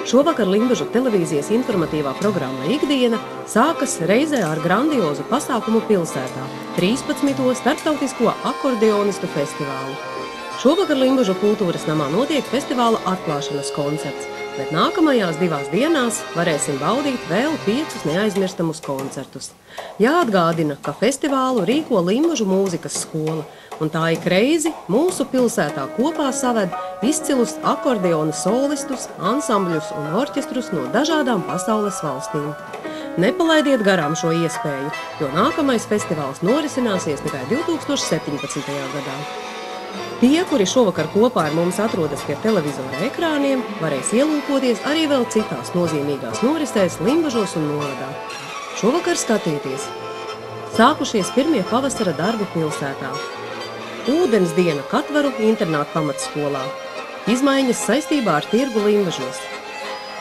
Šovakar Limbažu televīzijas informatīvā programma Ikdiena sākas reizē ar grandiozu pasākumu pilsētā – 13. starptautisko akordeonistu festivālu. Šovakar Limbažu kultūras namā notiek festivāla atklāšanas koncerts, bet nākamajās 2 dienās varēsim baudīt vēl 5 neaizmirstamus koncertus. Jāatgādina, ka festivālu rīko Limbažu mūzikas skola, un tā ik reizi mūsu pilsētā kopā saved izcilus akordeona solistus, ansambļus un orķestrus no dažādām pasaules valstīm. Nepalaidiet garām šo iespēju, jo nākamais festivāls norisināsies tikai 2017. gadā. Tie, kuri šovakar kopā ar mums atrodas pie televizora ekrāniem, varēs ielūkoties arī vēl citās nozīmīgās norisēs Limbažos un novadā. Šovakar skatīties. Sākušies pirmie pavasara darbi pilsētā. Ūdens diena Katvaru internātu pamatskolā. Izmaiņas saistībā ar tirgu Limbažos.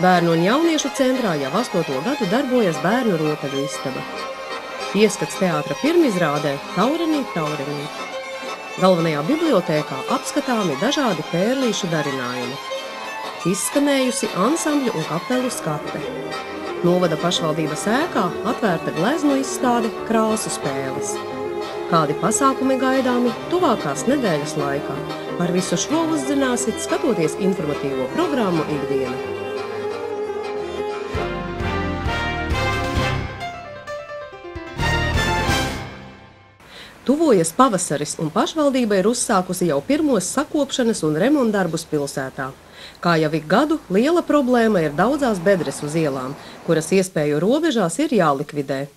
Bērnu un jauniešu centrā jau 8. gadu darbojas bērnu rotaļu istaba. Ieskats teātra pirmizrādē Taurenīt, Taurenīt. Galvenajā bibliotēkā apskatāmi dažādi pērlīšu darinājumi. Izskanējusi ansambļu un kapelu skate. Novada pašvaldības ēkā atvērta gleznu izstāde Krāsu spēles. Kādi pasākumi gaidāmi tuvākās nedēļas laikā? Par visu šo uzzināsit, skatoties informatīvo programmu Ikdiena. Tuvojas pavasaris, un pašvaldība ir uzsākusi jau pirmos sakopšanas un remontdarbus pilsētā. Kā jau ik gadu, liela problēma ir daudzās bedres uz ielām, kuras iespēju robežās ir jālikvidē.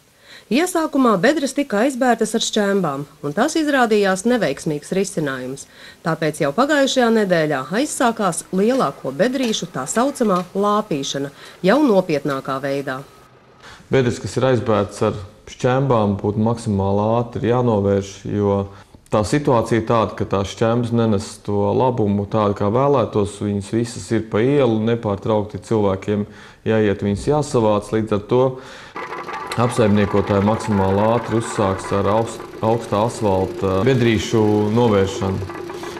Iesākumā bedres tika aizbērtas ar šķēmbām, un tas izrādījās neveiksmīgs risinājums. Tāpēc jau pagājušajā nedēļā aizsākās lielāko bedrīšu tā saucamā lāpīšana, jau nopietnākā veidā. Bedres, kas ir aizbērtas ar šķēmbām, būtu maksimāli ātri jānovērš, jo tā situācija ir tāda, ka tās šķēmbas nenes to labumu tādu, kā vēlētos. Viņas visas ir pa ielu, nepārtraukti cilvēkiem jāiet, viņas jāsavāc. Līdz ar to apsaimniekotāji maksimāli ātri uzsāks ar augstā asfalta bedrīšu novēršanu.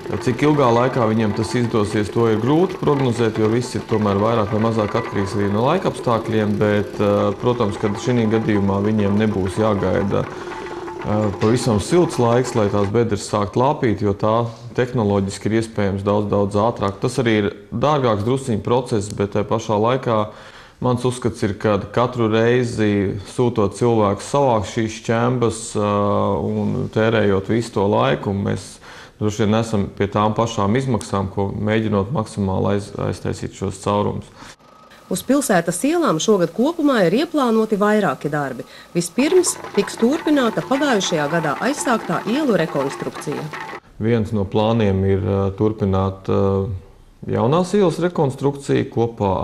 Cik ilgā laikā viņiem tas izdosies, to ir grūti prognozēt, jo viss ir tomēr vairāk vai mazāk atkarīgs arī no laika apstākļiem, bet, protams, ka šī gadījumā viņiem nebūs jāgaida pavisam silts laiks, lai tās bedres sākt lāpīt, jo tā tehnoloģiski ir iespējams daudz ātrāk. Tas arī ir dārgāks drusciņu process, bet tajā pašā laikā mans uzskats ir, ka katru reizi sūtot cilvēku savākt šīs šķembas un tērējot visu to laiku, mēs droši vien esam pie tām pašām izmaksām, ko mēģinot maksimāli aiztaisīt šos caurumus. Uz pilsētas ielām šogad kopumā ir ieplānoti vairāki darbi. Vispirms tiks turpināta pagājušajā gadā aizsāktā ielu rekonstrukcija. Viens no plāniem ir turpināt jaunās ielas rekonstrukciju kopā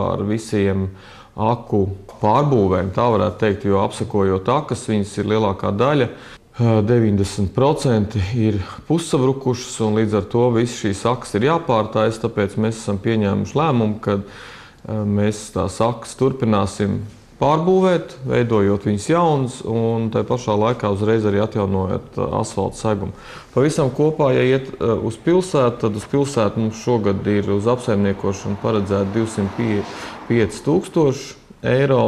ar visiem aku pārbūvēm, tā varētu teikt, jo apsakojot akas, viņas ir lielākā daļa. 90% ir pussavrukušas, un līdz ar to visas šīs akas ir jāpārtājas, tāpēc mēs esam pieņēmuši lēmumu, ka mēs tās akas turpināsim pārbūvēt, veidojot viņas jaunas, un tai pašā laikā uzreiz arī atjaunojot asfalta segumu. Pavisam kopā, ja iet uz pilsētu, tad uz pilsētu mums šogad ir uz apsaimniekošanu paredzēta 205 000 eiro.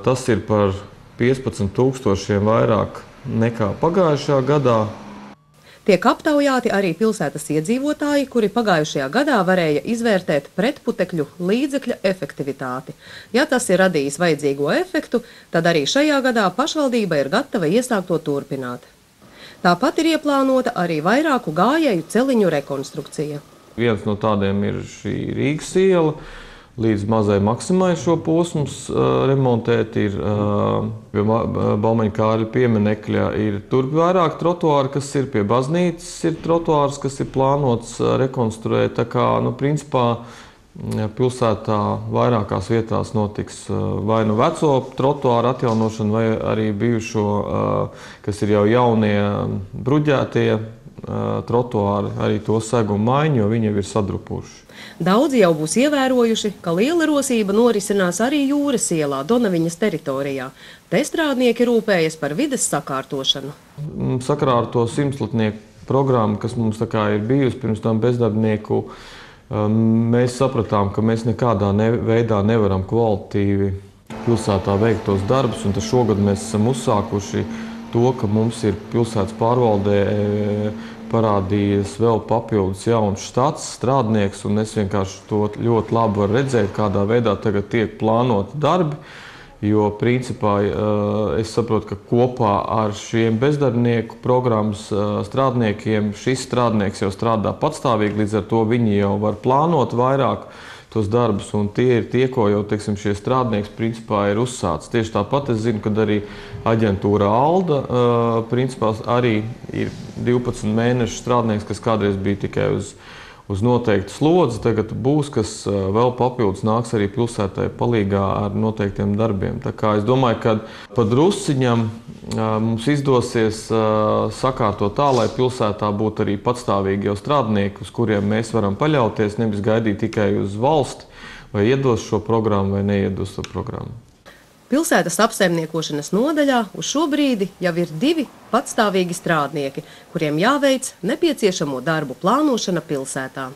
Tas ir par 15 000 vairāk nekā pagājušajā gadā. Tiek aptaujāti arī pilsētas iedzīvotāji, kuri pagājušajā gadā varēja izvērtēt pretputekļu līdzekļa efektivitāti. Ja tas ir radījis vajadzīgo efektu, tad arī šajā gadā pašvaldība ir gatava iesākt to turpināt. Tāpat ir ieplānota arī vairāku gājēju celiņu rekonstrukcija. Viens no tādiem ir šī Rīgas iela. Līdz mazai Maksimai šo posmus remontēt ir pie Baumaņa Kārļa pieminekļa. Ir tur vairāk trotuāri, kas ir pie baznīcas, ir trotuārs, kas ir plānots rekonstruēt. Tā kā, principā, pilsētā vairākās vietās notiks vai nu veco trotuāru atjaunošana, vai arī bijušo, kas ir jau jaunie bruģētie trotuāri, arī to segumu maiņu, jo viņi jau ir sadrupuši. Daudzi jau būs ievērojuši, ka liela rosība norisinās arī Jūras ielā, Donaviņas teritorijā. Te strādnieki rūpējas par vides sakārtošanu. Sakarā ar to 100-latnieku programmu, kas mums tā kā ir bijusi pirms tam bezdarbnieku mēs sapratām, ka mēs nekādā veidā nevaram kvalitatīvi pilsētā veikt tos darbus, un šogad mēs esam uzsākuši to, ka mums ir pilsētas pārvaldē parādījies vēl papildus jauns štats, strādnieks, un es vienkārši to ļoti labi varu redzēt, kādā veidā tagad tiek plānoti darbi. Jo, principā, es saprotu, ka kopā ar šiem bezdarbnieku programmas strādniekiem šis strādnieks jau strādā patstāvīgi, līdz ar to viņi jau var plānot vairāk tos darbus, un tie ir tie, ko jau, teiksim, šie strādnieks principā ir uzsācis. Tieši tāpat es zinu, ka arī aģentūra Alda principā arī ir 12 mēnešu strādnieks, kas kādreiz bija tikai uz noteiktu slodzi, tagad būs, kas vēl papildus nāks arī pilsētai palīgā ar noteiktiem darbiem. Tā kā es domāju, ka pa drusciņam mums izdosies sakārtot tā, lai pilsētā būtu arī patstāvīgi jau strādnieki, uz kuriem mēs varam paļauties, nevis gaidīt tikai uz valsti, vai iedos šo programmu vai neiedos šo programmu. Pilsētas apsaimniekošanas nodaļā uz šo brīdi jau ir 2 patstāvīgi strādnieki, kuriem jāveic nepieciešamo darbu plānošana pilsētā.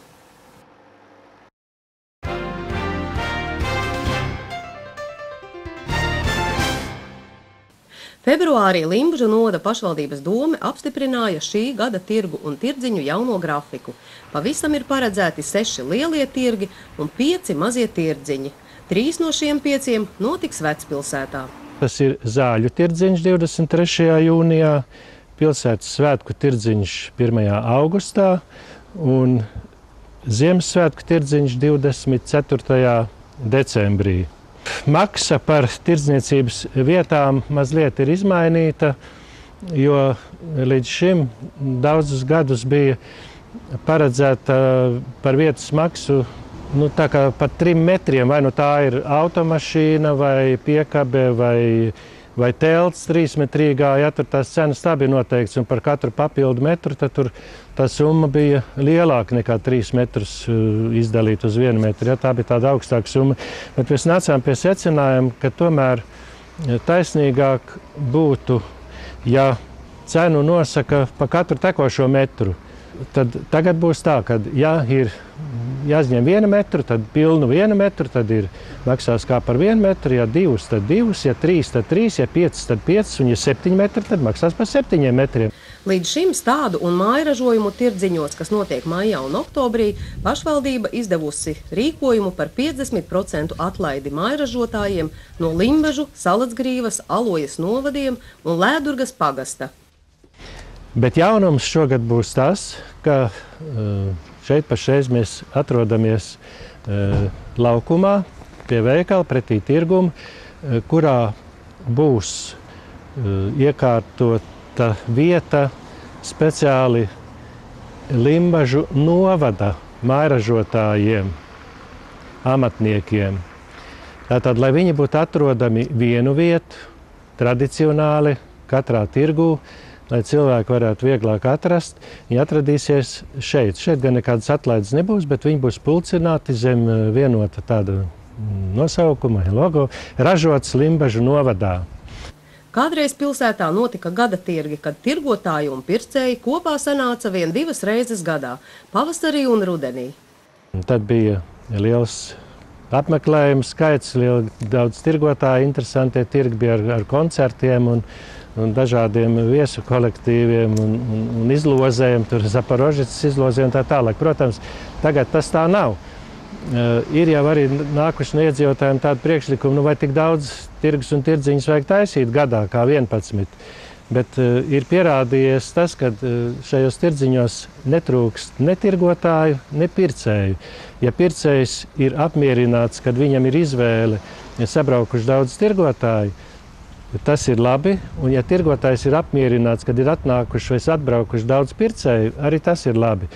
Februārī Limbažu novada pašvaldības dome apstiprināja šī gada tirgu un tirdziņu jauno grafiku. Pavisam ir paredzēti 6 lielie tirgi un 5 mazie tirdziņi. 3 no šiem 5 notiks Vecpilsētā. Tas ir Zāļu tirdziņš 23. jūnijā, pilsētas svētku tirdziņš 1. augustā un Ziemassvētku tirdziņš 24. decembrī. Maksa par tirdzniecības vietām mazliet ir izmainīta, jo līdz šim daudzus gadus bija paredzēta par vietas maksu tā kā pat 3 metriem, vai tā ir automašīna, vai piekabe, vai telts 3-metrīgā, ja tur tās cenas tā bija noteikts, un par katru papildu metru, tad tur tā summa bija lielāka nekā 3 metrus izdalīt uz 1 metru, ja tā bija tāda augstāka summa. Bet mēs nācām pie secinājuma, ka tomēr taisnīgāk būtu, ja cenu nosaka pa katru tekošo metru. Tad tagad būs tā, ka ja ir jāizņem 1 metru, tad pilnu 1 metru, tad ir maksās kā par 1 metru, ja 2, tad 2, ja 3, tad 3, ja 5, tad 5, un ja 7 metri, tad maksās par 7 metriem. Līdz šim stādu un mājražojumu tirdziņos, kas notiek maijā un oktobrī, pašvaldība izdevusi rīkojumu par 50% atlaidi mājražotājiem no Limbažu, Salacgrīvas, Alojas novadiem un Lēdurgas pagasta. Bet jaunums šogad būs tas, ka šeit pašreiz mēs atrodamies laukumā pie veikala pretī tirgumu, kurā būs iekārtota vieta speciāli Limbažu novada mājražotājiem, amatniekiem. Tātad, lai viņi būtu atrodami vienu vietu, tradicionāli katrā tirgū, lai cilvēki varētu vieglāk atrast, viņi atradīsies šeit. Šeit gan nekādas atlaides nebūs, bet viņi būs pulcināti zem vienota tāda nosaukuma, logo, ražots Limbažu novadā. Kādreiz pilsētā notika gada tirgi, kad tirgotāji un pircēji kopā sanāca vien 2 reizes gadā – pavasarī un rudenī. Tad bija liels apmeklējumu skaits, daudz tirgotāji, interesantie tirgi bija ar koncertiem un dažādiem viesu kolektīviem un izlozēm, tur Zaporožicas izlozēm un tā tālāk. Protams, tagad tas tā nav. Ir jau arī nākuši no iedzīvotājiem tādu priekšlikumu, vai tik daudz tirgus un tirdziņus vajag taisīt gadā, kā 11. Bet ir pierādījies tas, ka šajos tirdziņos netrūkst ne tirgotāju, ne pircēju. Ja pircējs ir apmierināts, kad viņam ir izvēle, ja sabraukuši daudz tirgotāju, tas ir labi, un ja tirgotājs ir apmierināts, kad ir atnākuši vai atbraukuši daudz pircēju, arī tas ir labi.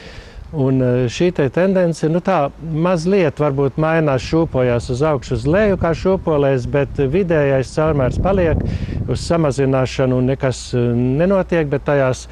Un šī tendence, tā mazliet varbūt mainās, šūpojās uz augšu, uz leju kā šūpolēs, bet vidējais caurmērs paliek uz samazināšanu un nekas nenotiek, bet tajās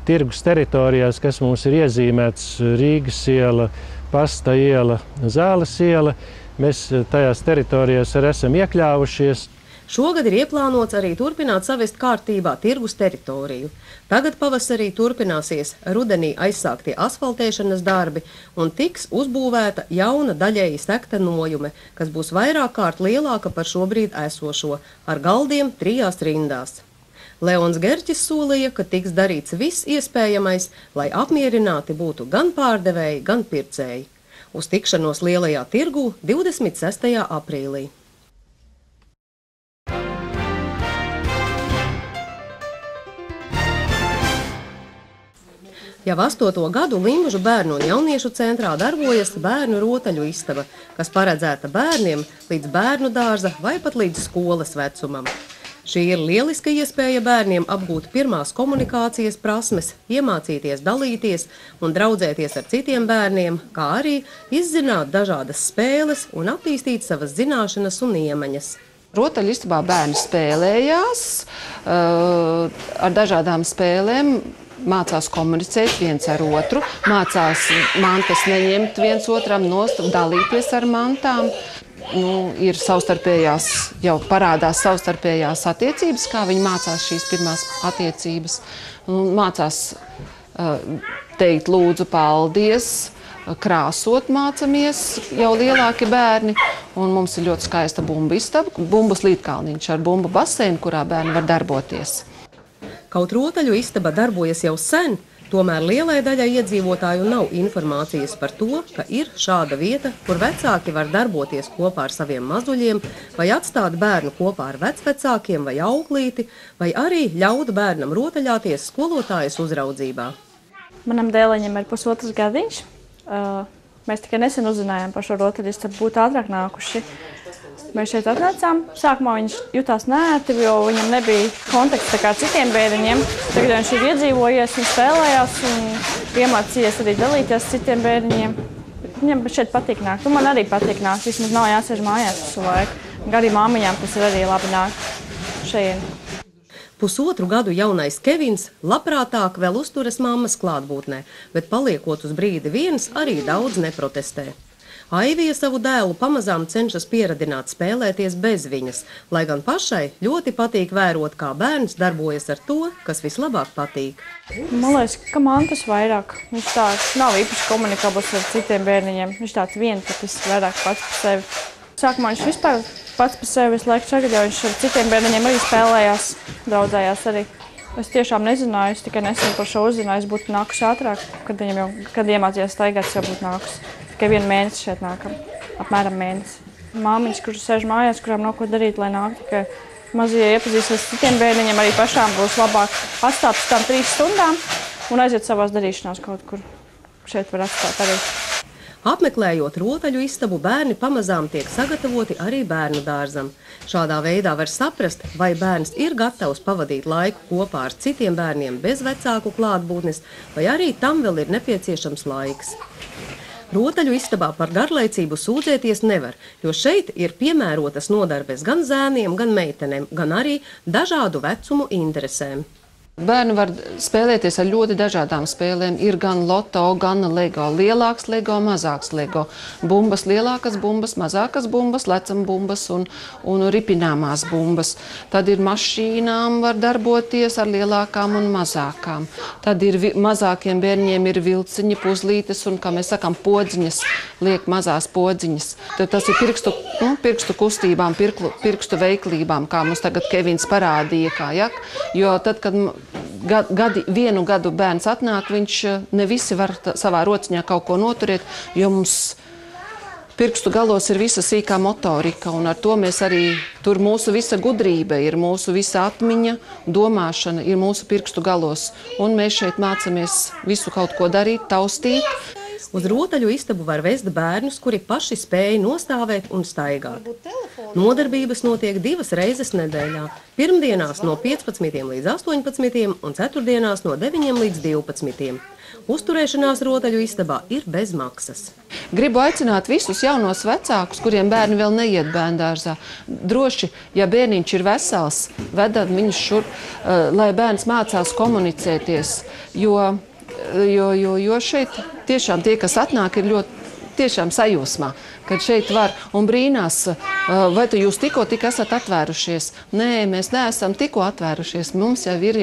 tirgus teritorijās, kas mums ir iezīmēts Rīgas iela, Pasta iela, Zāles iela, mēs tajās teritorijās arī esam iekļāvušies. Šogad ir ieplānots arī turpināt savest kārtībā tirgus teritoriju. Tagad pavasarī turpināsies rudenī aizsāktie asfaltēšanas darbi un tiks uzbūvēta jauna daļēji sekta nojume, kas būs vairāk kārt lielāka par šobrīd esošo, ar galdiem 3 rindās. Leons Gerķis solīja, ka tiks darīts viss iespējamais, lai apmierināti būtu gan pārdevēji, gan pircēji. Uz tikšanos lielajā tirgū 26. aprīlī. Jau 8. gadu Limbažu bērnu un jauniešu centrā darbojas bērnu rotaļu istaba, kas paredzēta bērniem līdz bērnu dārza vai pat līdz skolas vecumam. Šī ir lieliska iespēja bērniem apgūt pirmās komunikācijas prasmes, iemācīties dalīties un draudzēties ar citiem bērniem, kā arī izzināt dažādas spēles un attīstīt savas zināšanas un iemaņas. Rotaļu istabā bērni spēlējās ar dažādām spēlēm. Mācās komunicēt viens ar otru, mācās mantas neņemt viens otram nost, dalīties ar mantām. Ir savstarpējās, jau parādās savstarpējās attiecības, kā viņi mācās šīs pirmās attiecības. Mācās teikt lūdzu paldies, krāsot mācamies jau lielāki bērni. Un mums ir ļoti skaista bumbu istaba, bumbas līdkalniņš ar bumbu baseinu, kurā bērni var darboties. Kaut rotaļu istaba darbojas jau sen, tomēr lielai daļai iedzīvotāju nav informācijas par to, ka ir šāda vieta, kur vecāki var darboties kopā ar saviem mazuļiem, vai atstāt bērnu kopā ar vecvecākiem vai auklīti, vai arī ļaut bērnam rotaļāties skolotājas uzraudzībā. Manam dēliņam ir 1,5 gadiņš. Mēs tikai nesen uzzinājām par šo rotaļu istabu, būtu ātrāk nākuši. Mēs šeit atnācām. Sākumā viņš jutās neērti, jo viņam nebija kontakts ar citiem bērniņiem. Tagad viņš ir iedzīvojies un spēlējās un iemācījies arī dalīties ar citiem bērniņiem. Viņam šeit patīk nākt. Man arī patīk nākt. Vismaz nav jāsēž mājās visu laiku. Arī māmiņām tas ir arī labi nākt šeit. 1,5 gadu jaunais Kevins labprātāk vēl uzturas mammas klātbūtnē, bet paliekot uz brīdi viens, arī daudz neprotestē. Aivija savu dēlu pamazām cenšas pieradināt spēlēties bez viņas, lai gan pašai ļoti patīk vērot, kā bērns darbojas ar to, kas vislabāk patīk. Man liekas, ka Mantas vairāk. Viņš tā nav īpaši komunikabls ar citiem bērniņiem. Viņš tāds vienpatis, vairāk pats par sevi. Sākumā viņš vispār pats par sevi visu laiku tagad, jo viņš ar citiem bērniņiem arī spēlējās, draudzējās arī. Es tiešām nezināju, es tikai nesen par šo uzzināju, es būtu nākusi ātrāk, kad iemācījās staigāt, jau būtu nākusi. Tikai 1 mēnesi šeit nākam, apmēram mēnesi. Māmiņas, kuras sēž mājās, kurām nav ko darīt, lai nāk tikai mazie iepazīstas ar citiem bērniņiem, arī pašām būs labāk atstāt uz tām 3 stundām un aiziet savās darīšanās kaut kur. Šeit var atstāt arī. Apmeklējot rotaļu istabu, bērni pamazām tiek sagatavoti arī bērnu dārzam. Šādā veidā var saprast, vai bērns ir gatavs pavadīt laiku kopā ar citiem bērniem bez vecāku klātbūtnes, vai arī tam vēl ir nepieciešams laiks. Rotaļu istabā par garlaicību sūdzēties nevar, jo šeit ir piemērotas nodarbes gan zēniem, gan meitenēm, gan arī dažādu vecumu interesēm. Bērni var spēlēties ar ļoti dažādām spēlēm. Ir gan loto, gan lego. Lielāks lego, mazāks lego. Bumbas, lielākas bumbas, mazākas bumbas, lecam bumbas un ripināmās bumbas. Tad ir mašīnām var darboties ar lielākām un mazākām. Tad ir mazākiem bērņiem ir vilciņi, puzlītes un, kā mēs sakām, podziņas, liek mazās podziņas. Tad tas ir pirkstu kustībām, pirkstu veiklībām, kā mums tagad Kevins parādīja, kā jak. Jo tad, kad vienu gadu bērns atnāk, viņš ne visi var savā rociņā kaut ko noturēt, jo mums pirkstu galos ir visa sīkā motorika, un ar to mēs arī, tur mūsu visa gudrība ir, mūsu visa atmiņa, domāšana ir mūsu pirkstu galos, un mēs šeit mācamies visu kaut ko darīt, taustīt. Uz rotaļu istabu var vest bērnus, kuri paši spēj nostāvēt un staigāt. Nodarbības notiek 2 reizes nedēļā. Pirmdienās no 15 līdz 18 un ceturtdienās no 9 līdz 12. Uzturēšanās rotaļu istabā ir bez maksas. Gribu aicināt visus jaunos vecākus, kuriem bērni vēl neiet bērndārzā. Droši, ja bērniņš ir vesels, vedam viņus šur, lai bērns mācās komunicēties, jo šeit tiešām tie, kas atnāk, ir ļoti tiešām sajūsmā, kad šeit var un brīnās, vai tu jūs tikko esat atvērušies. Nē, mēs neesam tikko atvērušies. Mums jau ir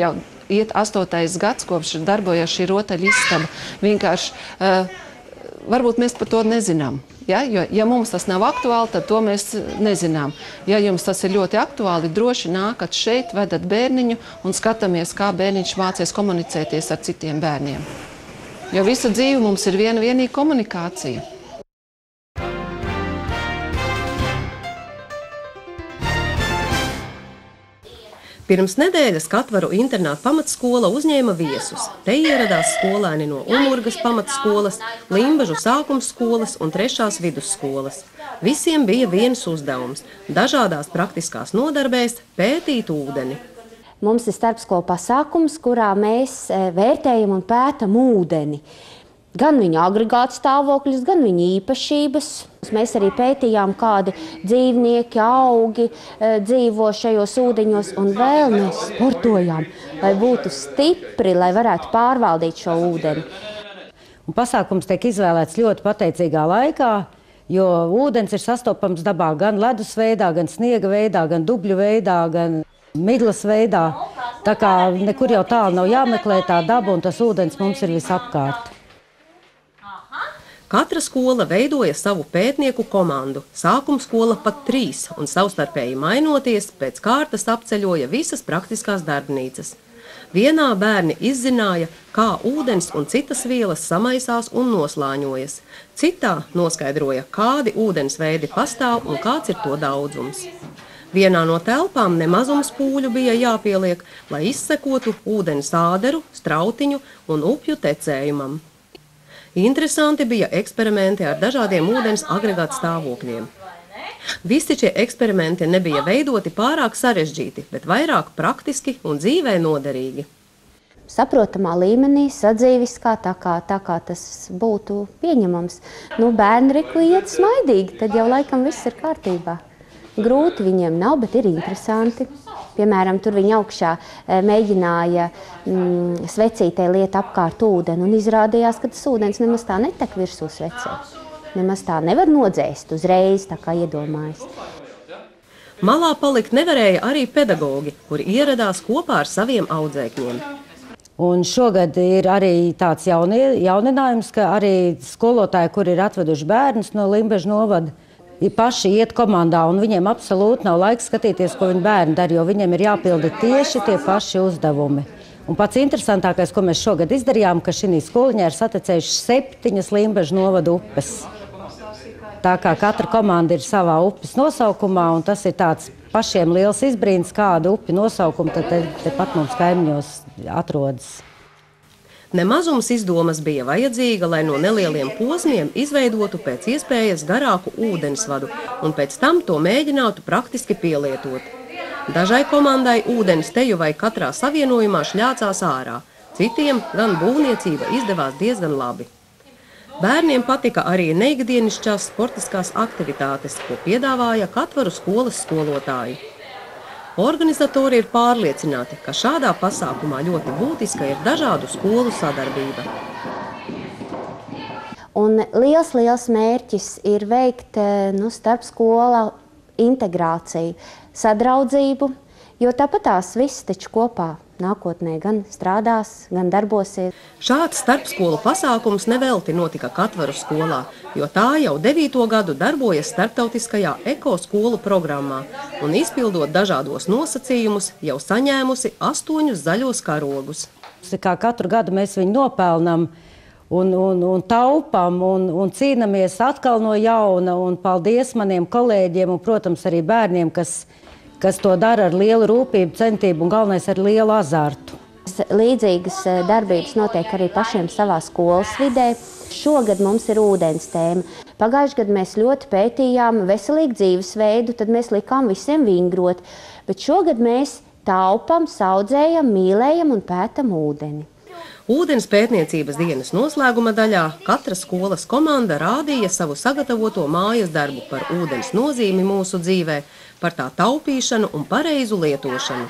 iet 8. gads, kopš darbojas šī rotaļistaba. Vienkārši, varbūt mēs par to nezinām. Ja? Jo, ja mums tas nav aktuāli, tad to mēs nezinām. Ja jums tas ir ļoti aktuāli, droši nākat šeit, vedat bērniņu un skatāmies, kā bērniņš mācies komunicēties ar citiem bērniem. Jo visa dzīve mums ir vienīga komunikācija. Pirms nedēļas Katvaru internāta pamatskola uzņēma viesus. Te ieradās skolēni no Umurgas pamatskolas, Limbažu sākums skolas un 3. vidusskolas. Visiem bija viens uzdevums – dažādās praktiskās nodarbēs pētīt ūdeni. Mums ir starpskolu pasākums, kurā mēs vērtējam un pētam ūdeni. Gan viņa agregātu stāvokļus, gan viņa īpašības. Mēs arī pētījām, kādi dzīvnieki, augi dzīvo šajos ūdeņos, un vēl mēs sportojām, lai būtu stipri, lai varētu pārvaldīt šo ūdeni. Un pasākums tiek izvēlēts ļoti pateicīgā laikā, jo ūdens ir sastopams dabā gan ledus veidā, gan sniega veidā, gan dubļu veidā, gan miglas veidā. Tā kā nekur jau tālu nav jāmeklē tā daba, un tas ūdens mums ir visapkārt. Katra skola veidoja savu pētnieku komandu, sākumskola pat 3, un savstarpēji mainoties, pēc kārtas apceļoja visas praktiskās darbnīcas. Vienā bērni izzināja, kā ūdens un citas vielas samaisās un noslāņojas. Citā noskaidroja, kādi ūdens veidi pastāv un kāds ir to daudzums. Vienā no telpām nemazums pūļu bija jāpieliek, lai izsekotu ūdens āderu, strautiņu un upju tecējumam. Interesanti bija eksperimenti ar dažādiem ūdens agregātu stāvokļiem. Visi šie eksperimenti nebija veidoti pārāk sarežģīti, bet vairāk praktiski un dzīvē noderīgi. Saprotamā līmenī, sadzīviskā, tā kā tas būtu pieņemams. Bērni reku iet smaidīgi, tad jau laikam viss ir kārtībā. Grūti viņiem nav, bet ir interesanti. Piemēram, tur viņi augšā mēģināja svecītē liet apkārt ūdeni, un izrādījās, ka tas ūdens nemaz tā netek virsū svecē. Nemaz tā nevar nodzēst uzreiz, tā kā iedomājas. Malā palikt nevarēja arī pedagogi, kuri ieradās kopā ar saviem audzēkņiem. Un šogad ir arī tāds jauninājums, ka arī skolotāji, kuri ir atveduši bērnus no Limbažu novada, paši iet komandā, un viņiem absolūti nav laiks skatīties, ko viņi bērni dara, jo viņiem ir jāpilda tieši tie paši uzdevumi. Un pats interesantākais, ko mēs šogad izdarījām, ka šī skoliņā ir satecējuši 7 Limbažu novada upes. Tā kā katra komanda ir savā upes nosaukumā, un tas ir tāds pašiem liels izbrīns, kādu upi nosaukumu tad tepat mums kaimiņos atrodas. Nemazums izdomas bija vajadzīga, lai no nelieliem posmiem izveidotu pēc iespējas garāku ūdensvadu un pēc tam to mēģinātu praktiski pielietot. Dažai komandai ūdens teju vai katrā savienojumā šļācās ārā, citiem gan būvniecība izdevās diezgan labi. Bērniem patika arī neikdienišķās sportiskās aktivitātes, ko piedāvāja Katvaru skolas skolotāji. Organizatori ir pārliecināti, ka šādā pasākumā ļoti būtiska ir dažādu skolu sadarbība. Un liels mērķis ir veikt starp skola integrāciju, sadraudzību, jo tāpat tās viss taču kopā nākotnē gan strādās, gan darbosies. Šāds starpskolu pasākums nevelti notika Katvaru skolā, jo tā jau 9. gadu darbojas starptautiskajā ekoskolu programmā un izpildot dažādos nosacījumus jau saņēmusi 8 zaļos karogus. Kā katru gadu mēs viņu nopelnam un taupam un cīnamies atkal no jauna, un paldies maniem kolēģiem un, protams, arī bērniem, kas to dara ar lielu rūpību, centību un galvenais ar lielu azartu. Līdzīgas darbības notiek arī pašiem savā skolas vidē. Šogad mums ir ūdens tēma. Pagājušajā gadā mēs ļoti pētījām veselīgu dzīvesveidu, tad mēs likām visiem vingrot. Bet šogad mēs taupam, saudzējam, mīlējam un pētam ūdeni. Ūdens pētniecības dienas noslēguma daļā katra skolas komanda rādīja savu sagatavoto mājas darbu par ūdens nozīmi mūsu dzīvē, par tā taupīšanu un pareizu lietošanu.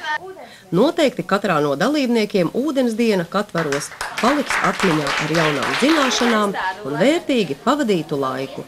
Noteikti katrā no dalībniekiem ūdens diena katvaros paliks atmiņā ar jaunām zināšanām un vērtīgi pavadītu laiku.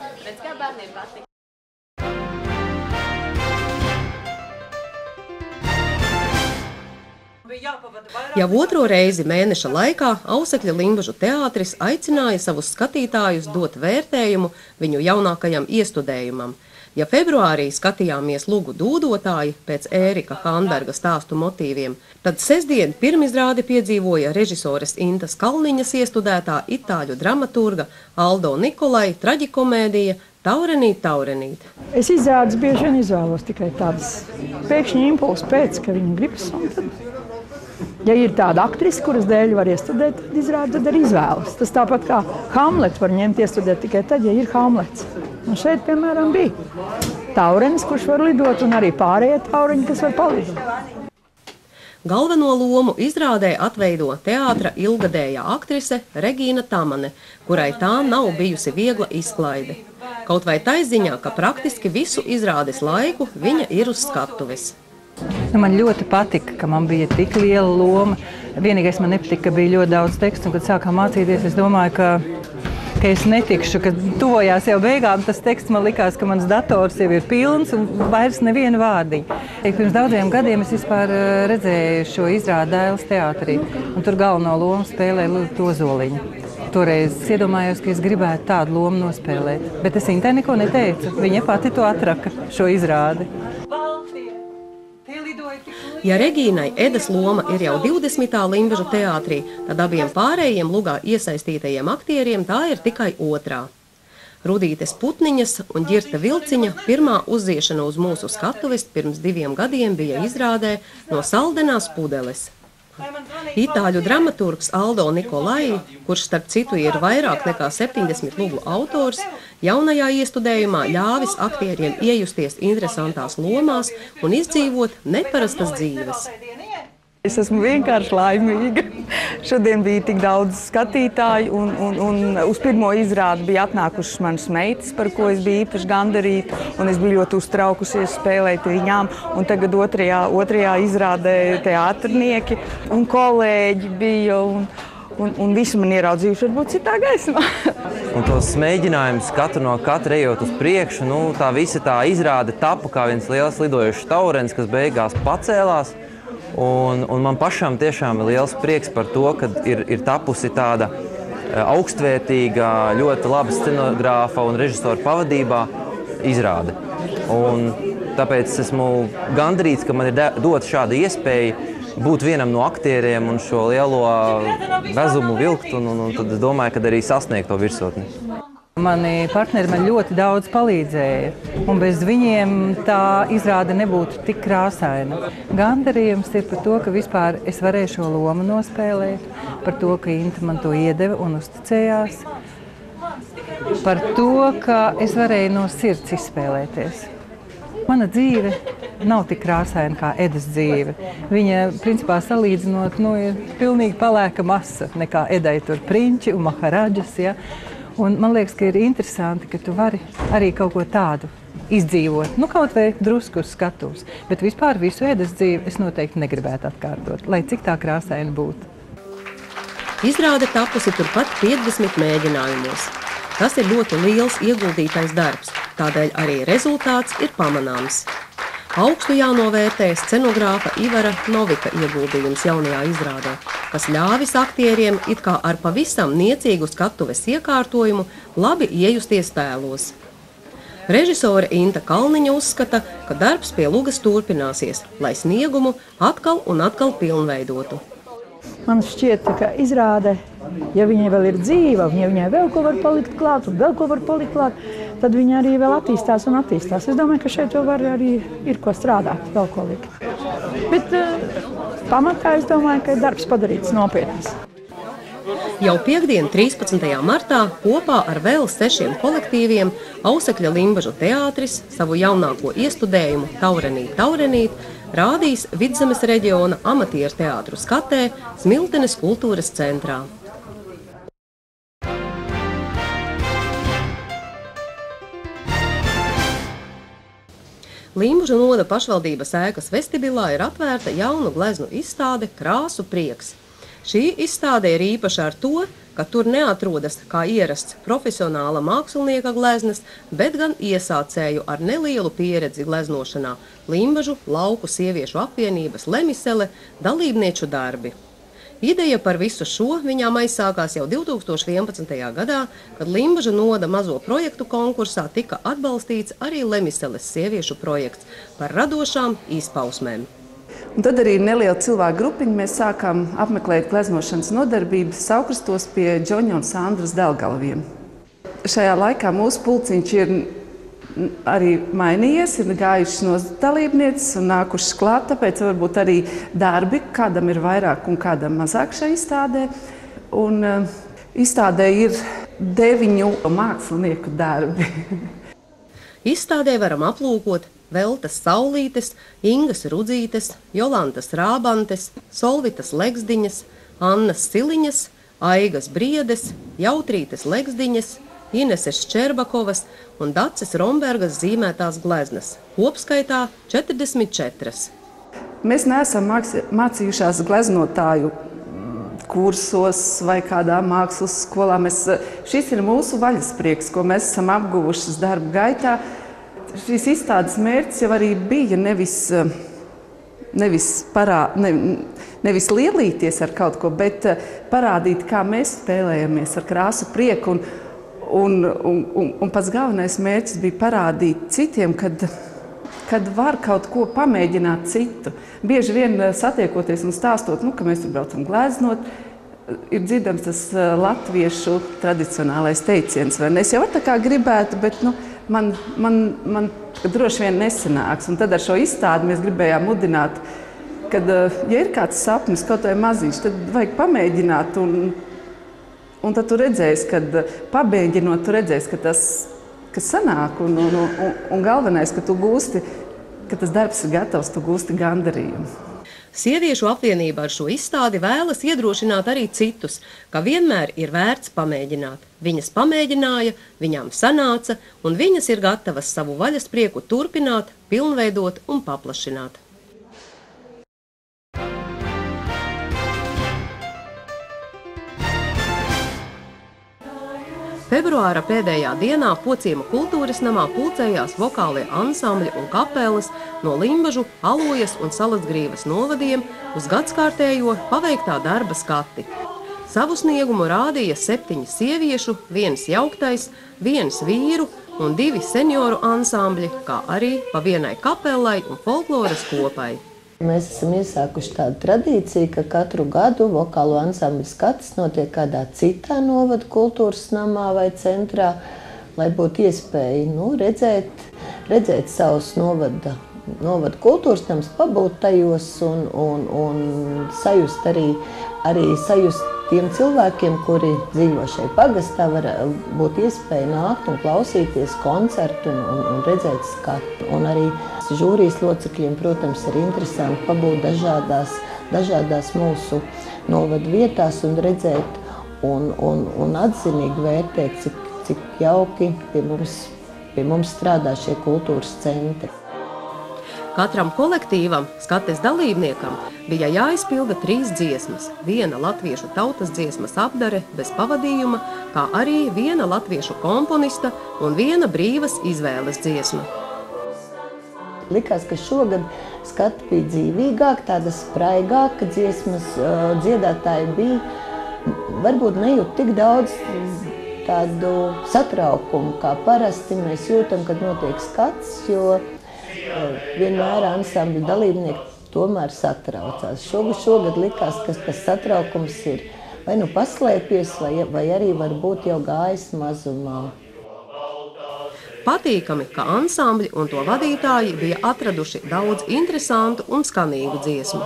Jau otro reizi mēneša laikā Ausekļa Limbažu teātris aicināja savus skatītājus dot vērtējumu viņu jaunākajam iestudējumam. Ja februārī skatījāmies Lugu dūdotāji pēc Ērika Hanberga stāstu motīviem, tad sestdien pirmizrādi piedzīvoja režisores Intas Kalniņas iestudētā itāļu dramaturga Aldo Nikolai traģikomēdija Taurenīt, taurenīt. Es izrādes bieži vien izvēlos tikai tādas pēkšņi impulsu pēc, ka viņi gribas. Ja ir tāda aktrise, kuras dēļ var iestudēt, tad izrādi, tad arī izvēlas. Tas tāpat kā Hamlet var ņemt iestudēt tikai tad, ja ir Hamlets. Un šeit, piemēram, bija taurenis, kurš var lidot, un arī pārējie taureņi, kas var palidot. Galveno lomu izrādē atveido teātra ilgadējā aktrise Regīna Tamane, kurai tā nav bijusi viegla izklaide. Kaut vai taiziņā, ka praktiski visu izrādes laiku viņa ir uz skatuves. Man ļoti patika, ka man bija tik liela loma. Vienīgais man nepatika, ka bija ļoti daudz tekstu, un kad sākām mācīties, es domāju, ka es netikšu, ka tuvojās jau beigām tas teksts, man likās, ka mans dators jau ir pilns un vairs nevienu vārdiņu. Pirms daudziem gadiem es vispār redzēju šo izrādi Dailes teātrī, un tur galveno lomu spēlēja Lilita Ozoliņa. Toreiz es iedomājos, ka es gribētu tādu lomu nospēlēt, bet es Intai neko neteicu. Viņa pati to atraka, šo izrādi. Ja Regīnai Edas loma ir jau 20. Limbažu teātrī, tad abiem pārējiem Lugā iesaistītajiem aktieriem tā ir tikai otrā. Rudītes Putniņas un Ģirta Vilciņa pirmā uzziešana uz mūsu skatuves pirms 2 gadiem bija izrādē No saldenās pudeles. Itāļu dramaturgs Aldo Nikolai, kurš starp citu ir vairāk nekā 70 lugu autors, jaunajā iestudējumā ļāvis aktieriem iejusties interesantās lomās un izdzīvot neparastas dzīves. Es esmu vienkārši laimīga. Šodien bija tik daudz skatītāju, un uz pirmo izrādi bija atnākušas manas meitas, par ko es biju īpaši gandarīta, un es biju ļoti uztraukusies spēlēt viņām. Un tagad otrajā izrādē teātrnieki un kolēģi bija, un visi man ieraudzījuši varbūt citā gaismā. Un tos mēģinājumus katru no katra ejot uz priekšu, tā visa tā izrāde tapu kā viens liels lidojošs taurenis, kas beigās pacēlās. Un man pašam tiešām ir liels prieks par to, ka ir tapusi tāda augstvērtīga, ļoti laba scenogrāfa un režisora pavadībā izrāde. Un tāpēc esmu gandarīts, ka man ir dota šāda iespēja būt vienam no aktieriem un šo lielo vezumu vilkt, un tad es domāju, ka arī sasniegt to virsotni. Mani partneri man ļoti daudz palīdzēja, un bez viņiem tā izrāde nebūtu tik krāsaina. Gandarījums ir par to, ka vispār es varēju šo lomu nospēlēt, par to, ka Inta man to iedeva un uzticējās, par to, ka es varēju no sirds izspēlēties. Mana dzīve nav tik krāsaina kā Edas dzīve. Viņa, principā, salīdzinot, ir pilnīgi palēka masa, nekā Edai tur prinči un maharadžas, ja. Un man liekas, ka ir interesanti, ka tu vari arī kaut ko tādu izdzīvot. Kaut vai drusku uz skatuves. Bet vispār visu Edas dzīvi es noteikti negribētu atkārtot, lai cik tā krāsaina būtu. Izrāde tapusi turpat 50 mēģinājumos. Tas ir ļoti liels ieguldītais darbs, tādēļ arī rezultāts ir pamanāms. Augstu jānovērtē scenogrāfa Ivara Novika ieguldījums jaunajā izrādē, kas ļāvis aktieriem it kā ar pavisam niecīgu skatuves iekārtojumu labi iejusties tēlos. Režisore Inta Kalniņa uzskata, ka darbs pie Lugas turpināsies, lai sniegumu atkal un atkal pilnveidotu. Man šķiet, ka izrāde, ja viņai vēl ir dzīva, ja viņai vēl ko var palikt klāt, un vēl ko var palikt klāt, tad viņa arī vēl attīstās un attīstās. Es domāju, ka šeit vēl var arī ir ko strādāt, vēl ko likt. Bet pamatā es domāju, ka darbs padarīts nopietnas. Jau piekdien, 13. martā, kopā ar vēl 6 kolektīviem Ausekļa Limbažu teātris savu jaunāko iestudējumu Taurenīt, taurenīt rādīs Vidzemes reģiona amatieru teātru skatē Smiltenes kultūras centrā. Limbažu novada pašvaldības ēkas vestibilā ir atvērta jaunu gleznu izstāde Krāsu prieks. Šī izstāde ir īpaša ar to, ka tur neatrodas kā ierasts profesionāla mākslinieka gleznas, bet gan iesācēju ar nelielu pieredzi gleznošanā Limbažu lauku sieviešu apvienības Lemisele dalībnieču darbi. Ideja par visu šo viņām aizsākās jau 2011. gadā, kad Limbažu novada mazo projektu konkursā tika atbalstīts arī Lemiseles sieviešu projekts par radošām izpausmēm. Un tad arī neliela cilvēku grupiņa mēs sākām apmeklēt gleznošanas nodarbības Saukrastos pie Džoņa un Sandras Delgalaviem. Šajā laikā mūsu pulciņš ir arī mainījies, ir gājušas no dalībnieces un nākušas klāt, tāpēc varbūt arī darbi, kādam ir vairāk un kādam mazāk šai izstādē. Un izstādē ir 9 mākslinieku darbi. Izstādē varam aplūkot Veltas Saulītes, Ingas Rudzītes, Jolantas Rābantes, Solvitas Legsdiņas, Annas Siliņas, Aigas Briedes, Jautrītes Legsdiņas, Ineses Čerbakovas un Daces Rombergas zīmētās gleznas. Kopskaitā 44. Mēs neesam mācījušās gleznotāju kursos vai kādā mākslas skolā. Šis ir mūsu vaļasprieks, ko mēs esam apguvušas darba gaitā. Šīs izstādes mērķis jau arī bija nevis lielīties ar kaut ko, bet parādīt, kā mēs spēlējamies ar krāsu prieku. Un pats galvenais mērķis bija parādīt citiem, kad var kaut ko pamēģināt citu. Bieži vien satiekoties un stāstot, ka mēs tur braucam gleznot, ir dzirdams tas latviešu tradicionālais teiciens. Es jau tā kā gribētu, bet man droši vien nesanāks. Un tad ar šo izstādi mēs gribējām mudināt, kad, ja ir kāds sapnis, kaut vai mazīšs, tad vajag pamēģināt. Un tad tu redzēsi, kad pamēģinot, tu redzēsi, ka tas sanāk. Un galvenais, ka tu gūsti, ka tas darbs ir gatavs, tu gūsti gandarījumu. Sieviešu apvienība ar šo izstādi vēlas iedrošināt arī citus, ka vienmēr ir vērts pamēģināt. Viņas pamēģināja, viņām sanāca, un viņas ir gatavas savu vaļasprieku turpināt, pilnveidot un paplašināt. Februāra pēdējā dienā Pociema kultūras namā pulcējās vokālie ansambļi un kapeles no Limbažu, Alojas un Salasgrīvas novadiem uz gadskārtējo paveiktā darba skati. Savu sniegumu rādīja 7 sieviešu, 1 jauktais, 1 vīru un 2 senioru ansambļi, kā arī pa vienai kapelai un folkloras kopai. Mēs esam iesākuši tādu tradīciju, ka katru gadu vokālo ansambļu skats notiek kādā citā novada kultūras namā vai centrā, lai būtu iespēja redzēt savus novada kultūras namus, pabūt tajos un sajust arī sajust tiem cilvēkiem, kuri dzīvo šai pagastā, var būt iespēja nākt un klausīties koncertu un redzēt skatu. Un arī žūrijas locekļiem, protams, ir interesanti pabūt dažādās mūsu novadu vietās un redzēt un atzinīgi vērtēt, cik jauki pie mums strādā šie kultūras centri. Katram kolektīvam, skates dalībniekam, bija jāizpilda 3 dziesmas, 1 latviešu tautas dziesmas apdare bez pavadījuma, kā arī 1 latviešu komponista un 1 brīvas izvēles dziesma. Likās, ka šogad skati bija dzīvīgāk, tāda spraigāka dziesmas dziedātāji bija, varbūt nejūt tik daudz tādu satraukumu, kā parasti mēs jūtam, kad notiek skats, jo vienmēr ansambļu dalībnieki tomēr satraucās. Šogad likās, ka tas satraukums ir vai nu paslēpies, vai arī varbūt jau gājis mazumā. Patīkami, ka ansambļi un to vadītāji bija atraduši daudz interesantu un skanīgu dziesmu.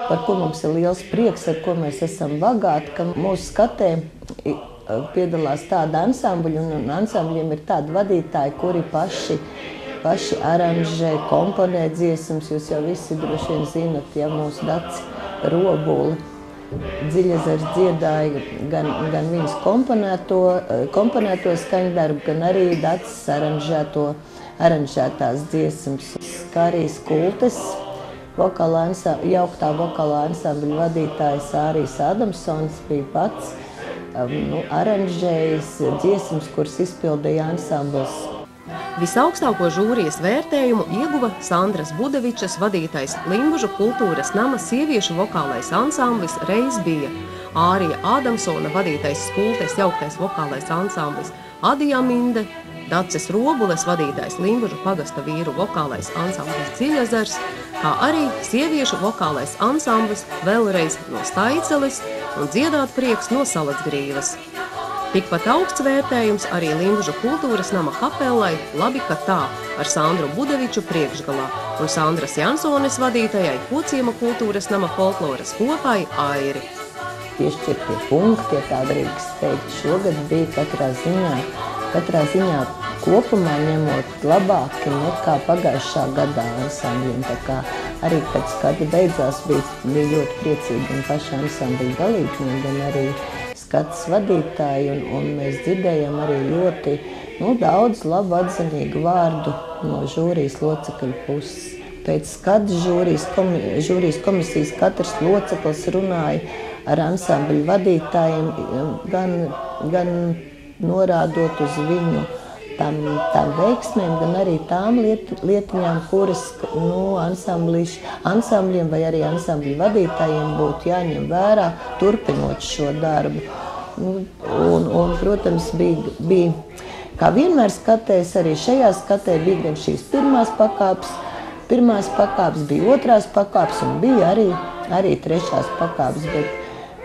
Par ko mums ir liels prieks, ar ko mēs esam bagāti, ka mūsu skatē piedalās tāda ansambļa, un ansambļiem ir tādi vadītāji, kuri paši aranžē, komponē dziesmas. Jūs jau visi droši vien zinat, ja mūsu Daci Robuli Dziļezers dziedāja gan viņas komponēto skaņdarbu, gan arī Dacis aranžēto aranžētās dziesmas, kā arī skultes. Jauktā vokālā ansambļa vadītājs Ārijs Adamsons bija pats aranžējis dziesmas, kuras izpildīja ansambls. Visaugstāko žūrijas vērtējumu ieguva Sandras Budevičas vadītais Limbužu kultūras nama sieviešu vokālais ansamblis Reiz bija, Ārija Ādamsona vadītais skultes jauktais vokālais ansamblis Adija Minde, Daces Robules vadītais Limbužu pagasta vīru vokālais ansamblis Dziļazars, kā arī sieviešu vokālais ansamblis Vēlreiz no Staiceles un Dziedāt prieks no Salacgrīvas. Tikpat augsts vērtējums arī Limbužu kultūras nama kapellai Labi, ka tā ar Sandru Budeviču priekšgalā un Sandras Jansones vadītajai Kociema kultūras nama folkloras kopai Airi. Piešķirtie punkti, ja tā drīkst teikt, šogad bija katrā ziņā kopumā ņemot labāki nekā pagājušā gadā ansambļiem. Tā kā arī pēc skata beidzās bija ļoti priecīgi gan paši ansambļu dalībnieki, gan arī skatas vadītāji, un mēs dzirdējām arī ļoti daudz labu atzinīgu vārdu no žūrijas locekļu puses. Pēc skata žūrijas komisijas katrs loceklis runāja ar ansambļu vadītājiem, gan norādot uz viņu tām veiksmēm, gan arī tām lietiņām, kuras ansambļiem vai arī ansambļu vadītājiem būtu jāņem vērā, turpinot šo darbu. Un protams, bija, kā vienmēr skatēs, arī šajā skatē bija gan šīs pirmās pakāpes, bija otrās pakāpes un bija arī trešās pakāpes,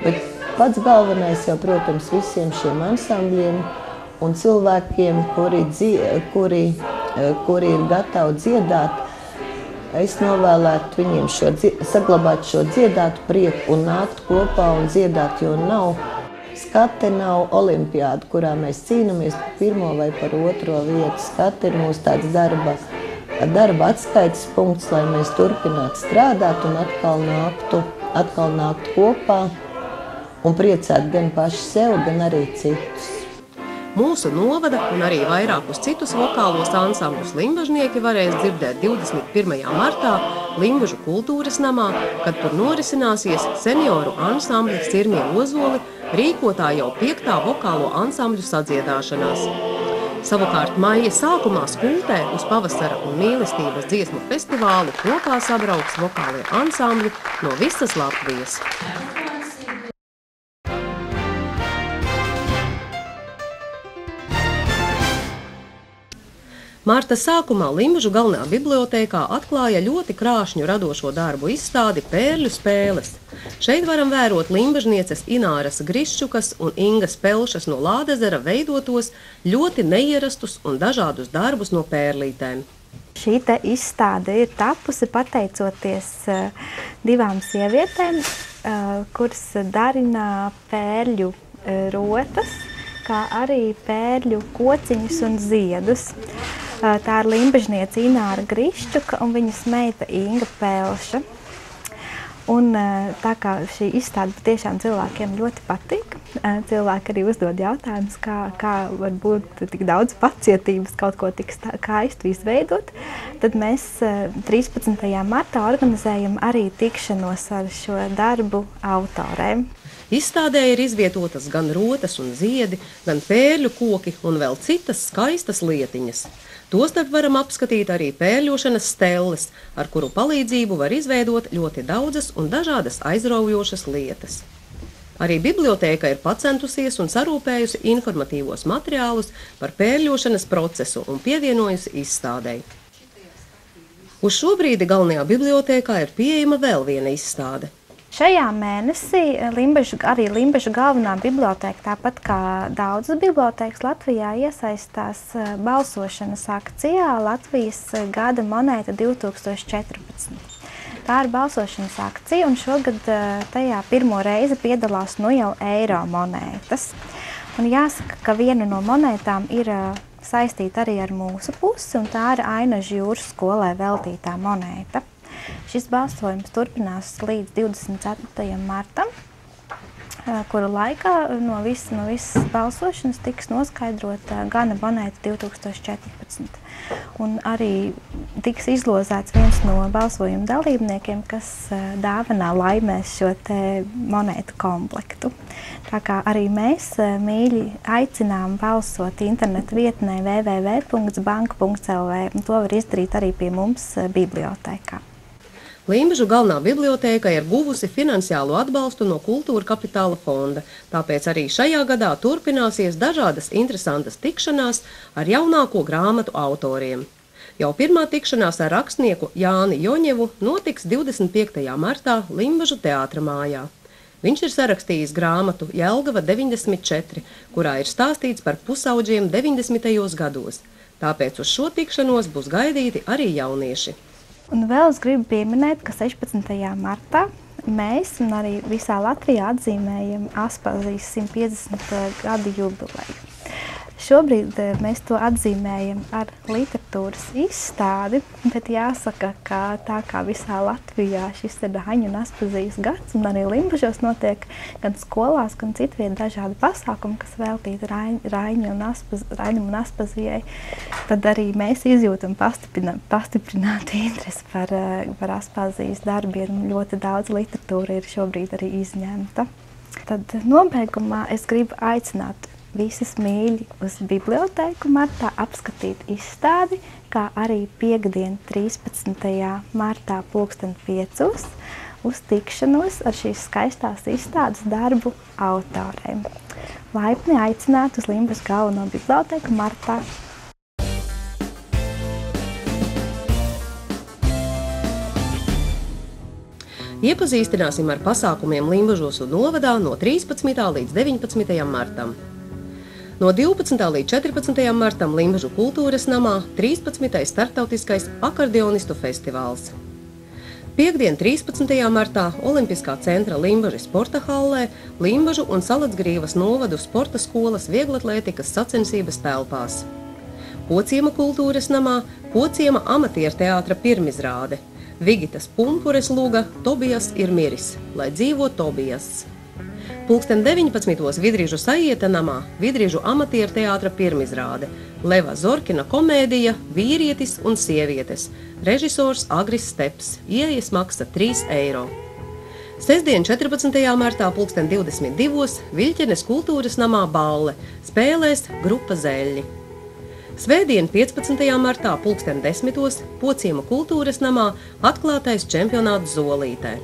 bet pats galvenais jau, protams, visiem šiem ansambļiem un cilvēkiem, kuri ir gatavi dziedāt, es novēlētu viņiem saglabāt šo dziedātu prieku un nākt kopā un dziedāt, jo skate nav olimpiāda, kurā mēs cīnāmies par pirmo vai par otro vietu. Skate ir mūsu tāds darba atskaites punkts, lai mēs turpinātu strādāt un atkal nāktu kopā un priecāt gan paši sev, gan arī citus. Mūsu novada un arī vairākus citus vokālos ansambļus limbažnieki varēs dzirdēt 21. martā Limbažu kultūras namā, kad tur norisināsies senioru ansambļa Sirmie Ozoli rīkotā jau 5. vokālo ansambļu sadziedāšanās. Savukārt maija sākumā Skultē uz pavasara un mīlestības dziesmu festivālu kopā sabrauks vokālie ansambļi no visas Latvijas. Marta sākumā Limbažu galvenajā bibliotēkā atklāja ļoti krāšņu radošo darbu izstādi Pērļu spēles. Šeit varam vērot limbažnieces Ināras Griščukas un Ingas Pelšas no Lādezera veidotos ļoti neierastus un dažādus darbus no pērlītēm. Šī izstāde ir tapusi pateicoties divām sievietēm, kuras darina pērļu rotas, kā arī pērļu kociņus un ziedus. Tā ir limbažniece Ināra Griščuka un viņas meita Inga Pelša. Un tā kā šī izstāde patiešām cilvēkiem ļoti patīk, cilvēki arī uzdod jautājumus, kā var būt tik daudz pacietības kaut ko tik skaistu izveidot, tad mēs 13. martā organizējam arī tikšanos ar šo darbu autorēm. Izstādē ir izvietotas gan rotas un ziedi, gan pērļu koki un vēl citas skaistas lietiņas. Tostarp varam apskatīt arī pērļošanas stelles, ar kuru palīdzību var izveidot ļoti daudzas un dažādas aizraujošas lietas. Arī bibliotēka ir pacentusies un sarūpējusi informatīvos materiālus par pērļošanas procesu un pievienojusi izstādei. Uz šo brīdi galvenajā bibliotēkā ir pieejama vēl viena izstāde. Šajā mēnesī arī Limbažu galvenā bibliotēka, tāpat kā daudzas bibliotēkas Latvijā, iesaistās balsošanas akcijā Latvijas gada monēta 2014. Tā ir balsošanas akcija, un šogad tajā pirmo reizi piedalās jau eiro monētas. Un jāsaka, ka viena no monētām ir saistīta arī ar mūsu pusi, un tā ir Ainažu jūras skolai veltītā monēta. Šis balsojums turpinās līdz 24. martam. kura laikā no visas balsošanas tiks noskaidrota gana monēta 2014. Un arī tiks izlozēts viens no balsojuma dalībniekiem, kas dāvanā laimēs šo te monētu komplektu. Tā kā arī mēs mīļi aicinām balsot interneta vietnē www.banka.lv, un to var izdarīt arī pie mums bibliotēkā. Limbažu galvenā bibliotēka ir guvusi finansiālu atbalstu no Kultūra kapitāla fonda, tāpēc arī šajā gadā turpināsies dažādas interesantas tikšanās ar jaunāko grāmatu autoriem. Jau pirmā tikšanās ar rakstnieku Jāni Joņevu notiks 25. martā Limbažu teātra mājā. Viņš ir sarakstījis grāmatu Jelgava 94, kurā ir stāstīts par pusauģiem 90. gados. Tāpēc uz šo tikšanos būs gaidīti arī jaunieši. Un vēl es gribu pieminēt, ka 16. martā mēs un arī visā Latvijā atzīmējam Aspazijas 150 gadu jubileju. Šobrīd mēs to atzīmējam ar literatūras izstādi, bet jāsaka, ka tā kā visā Latvijā šis ir Daņu un Aspazijas gads, un arī Limbažos notiek gan skolās, gan citviet dažādi pasākumi, kas veltīti Raņam un Aspazijai, tad arī mēs izjūtam pastiprinātu interesi par Aspazijas darbiem. Ļoti daudz literatūra ir šobrīd arī izņemta. Tad nobeigumā es gribu aicināt visus mīļi uz bibliotēku martā apskatīt izstādi, kā arī piekdien 13. martā 2005 uz tikšanos ar šīs skaistās izstādes darbu autoriem. Laipni aicināt uz Limbažu galveno bibliotēku martā. Iepazīstināsim ar pasākumiem Limbažos un novadā no 13. līdz 19. martam. No 12. līdz 14. martam Limbažu kultūras namā 13. starptautiskais akordeonistu festivāls. Piektdien 13. martā Olimpiskā centra Limbaži sporta hallē Limbažu un Salacgrīvas novadu sporta skolas vieglatlētikas sacensības telpās. Pociema kultūras namā Pociema amatieru teātra pirmizrāde. Vigitas Pumpures luga Tobijas ir miris, lai dzīvo Tobijas. 19. Vidrīžu Sajieta namā Vidrīžu amatieru teātra pirmizrāde. Leva Zorkina komēdija Vīrietis un sievietes. Režisors Agris Steps. Ieejas maksa 3 eiro. Sestdien 14. martā 2022. Viļķenes kultūras namā Balle. Spēlēs grupa Zeļļi. Svētdien 15. martā 10. Pociema kultūras namā atklātais čempionāts Zolītē.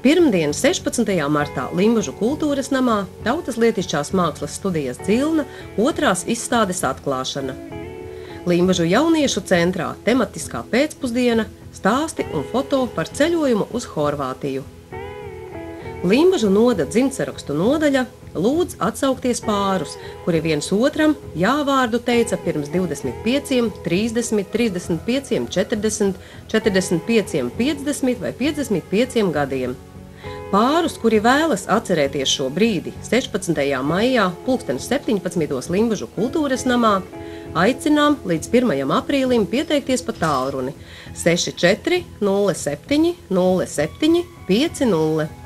Pirmdien 16. martā Limbažu kultūras namā Tautas lietišķās mākslas studijas Dzilna otrās izstādes atklāšana. Limbažu jauniešu centrā tematiskā pēcpusdiena, stāsti un foto par ceļojumu uz Horvātiju. Limbažu novada dzimtsarakstu nodaļa lūdz atsaukties pārus, kuri viens otram jāvārdu teica pirms 25, 30, 35, 40, 45, 50 vai 55 gadiem. Pārus, kuri vēlas atcerēties šo brīdi 16. maijā 17. Limbažu kultūras namā, aicinām līdz 1. aprīlim pieteikties pa tālruni 64 07 07 50.